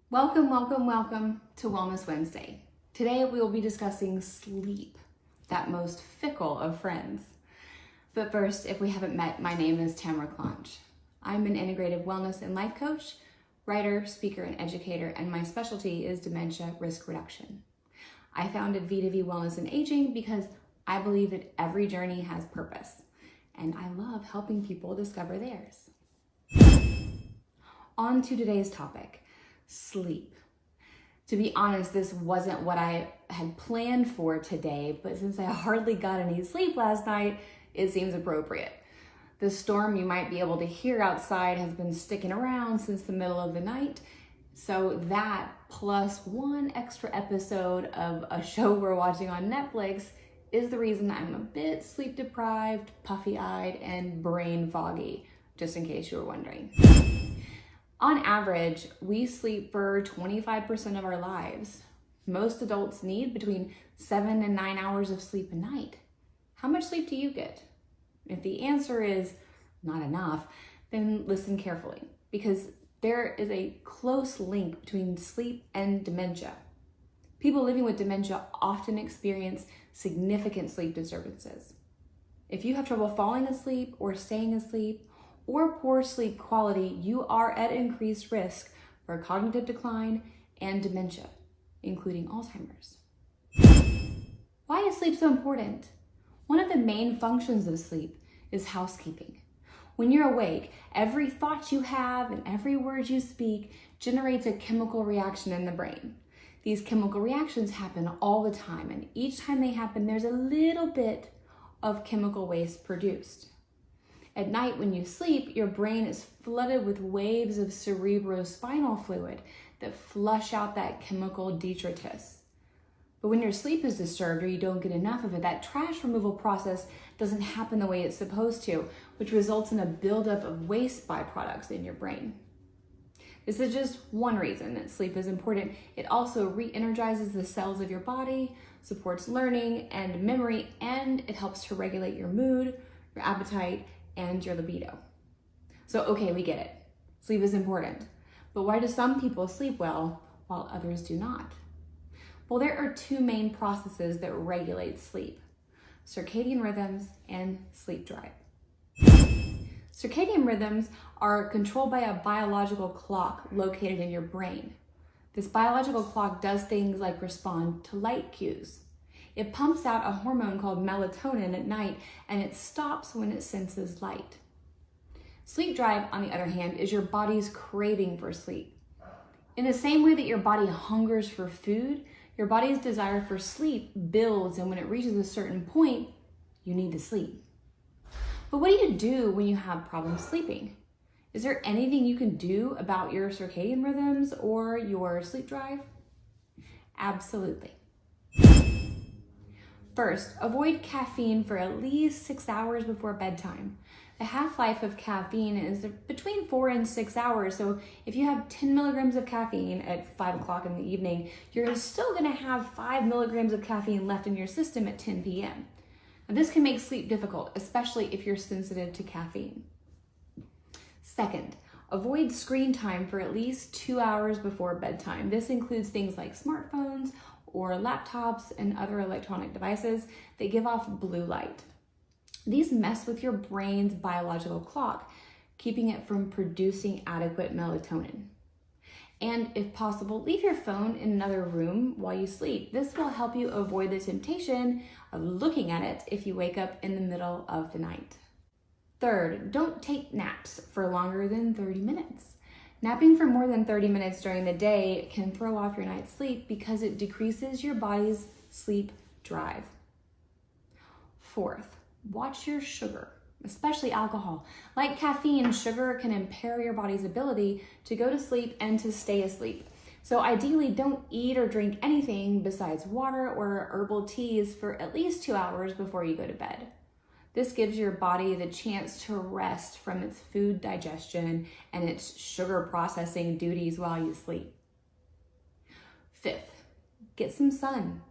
Welcome, welcome, welcome to Wellness Wednesday. Today we will be discussing sleep, that most fickle of friends. But first, if we haven't met, my name is Tamara Clonch. I'm an integrative wellness and life coach, writer, speaker, and educator, and my specialty is dementia risk reduction. I founded V2V Wellness and Aging because I believe that every journey has purpose, and I love helping people discover theirs. On to today's topic. Sleep. To be honest, this wasn't what I had planned for today, but since I hardly got any sleep last night, it seems appropriate. The storm you might be able to hear outside has been sticking around since the middle of the night, so that plus one extra episode of a show we're watching on Netflix is the reason I'm a bit sleep deprived, puffy-eyed, and brain foggy, just in case you were wondering. On average, we sleep for 25% of our lives. Most adults need between 7 and 9 hours of sleep a night. How much sleep do you get? If the answer is not enough, then listen carefully, because there is a close link between sleep and dementia. People living with dementia often experience significant sleep disturbances. If you have trouble falling asleep or staying asleep, or poor sleep quality, you are at increased risk for cognitive decline and dementia, including Alzheimer's. Why is sleep so important? One of the main functions of sleep is housekeeping. When you're awake, every thought you have and every word you speak generates a chemical reaction in the brain. These chemical reactions happen all the time, and each time they happen, there's a little bit of chemical waste produced. At night when you sleep, your brain is flooded with waves of cerebrospinal fluid that flush out that chemical detritus. But when your sleep is disturbed or you don't get enough of it, that trash removal process doesn't happen the way it's supposed to, which results in a buildup of waste byproducts in your brain. This is just one reason that sleep is important. It also re-energizes the cells of your body, supports learning and memory, and it helps to regulate your mood, your appetite, and your libido. So, okay, we get it. Sleep is important. But why do some people sleep well while others do not? Well, there are two main processes that regulate sleep: circadian rhythms and sleep drive. Circadian rhythms are controlled by a biological clock located in your brain. This biological clock does things like respond to light cues. It pumps out a hormone called melatonin at night, and it stops when it senses light. Sleep drive, on the other hand, is your body's craving for sleep. In the same way that your body hungers for food, your body's desire for sleep builds, and when it reaches a certain point, you need to sleep. But what do you do when you have problems sleeping? Is there anything you can do about your circadian rhythms or your sleep drive? Absolutely. First, avoid caffeine for at least 6 hours before bedtime. The half-life of caffeine is between 4 and 6 hours, so if you have 10 milligrams of caffeine at 5 o'clock in the evening, you're still gonna have 5 milligrams of caffeine left in your system at 10 p.m. Now, this can make sleep difficult, especially if you're sensitive to caffeine. Second, avoid screen time for at least 2 hours before bedtime. This includes things like smartphones or laptops and other electronic devices that give off blue light. These mess with your brain's biological clock, keeping it from producing adequate melatonin. And if possible, leave your phone in another room while you sleep. This will help you avoid the temptation of looking at it if you wake up in the middle of the night. Third, don't take naps for longer than 30 minutes. Napping for more than 30 minutes during the day can throw off your night's sleep because it decreases your body's sleep drive. Fourth, watch your sugar, especially alcohol. Like caffeine, sugar can impair your body's ability to go to sleep and to stay asleep. So ideally, don't eat or drink anything besides water or herbal teas for at least 2 hours before you go to bed. This gives your body the chance to rest from its food digestion and its sugar processing duties while you sleep. Fifth, get some sun.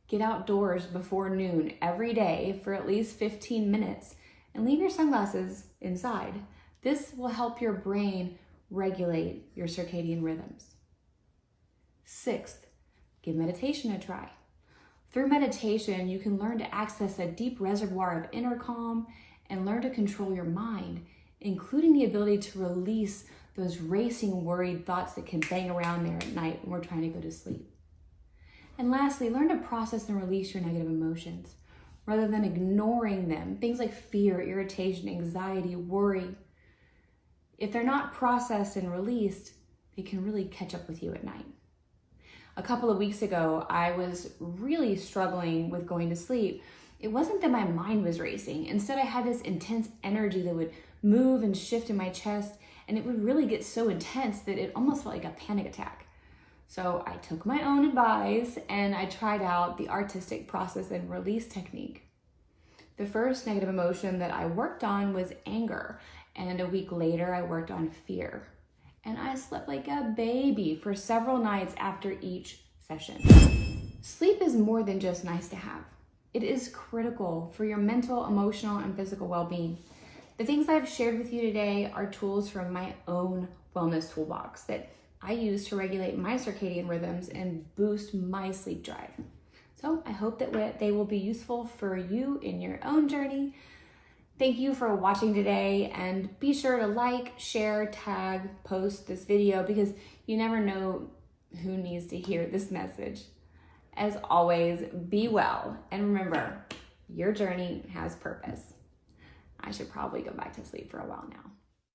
Get outdoors before noon every day for at least 15 minutes and leave your sunglasses inside. This will help your brain regulate your circadian rhythms. Sixth, give meditation a try. Through meditation, you can learn to access a deep reservoir of inner calm and learn to control your mind, including the ability to release those racing, worried thoughts that can bang around there at night when we're trying to go to sleep. And lastly, learn to process and release your negative emotions rather than ignoring them. Things like fear, irritation, anxiety, worry. If they're not processed and released, they can really catch up with you at night. A couple of weeks ago, I was really struggling with going to sleep. It wasn't that my mind was racing. Instead, I had this intense energy that would move and shift in my chest, and it would really get so intense that it almost felt like a panic attack. So I took my own advice and I tried out the artistic process and release technique. The first negative emotion that I worked on was anger, and a week later I worked on fear. And I slept like a baby for several nights after each session. Sleep is more than just nice to have. It is critical for your mental, emotional, and physical well-being. The things I've shared with you today are tools from my own wellness toolbox that I use to regulate my circadian rhythms and boost my sleep drive. So I hope that they will be useful for you in your own journey. Thank you for watching today, and be sure to like, share, tag, post this video because you never know who needs to hear this message. As always, be well, and remember, your journey has purpose. I should probably go back to sleep for a while now.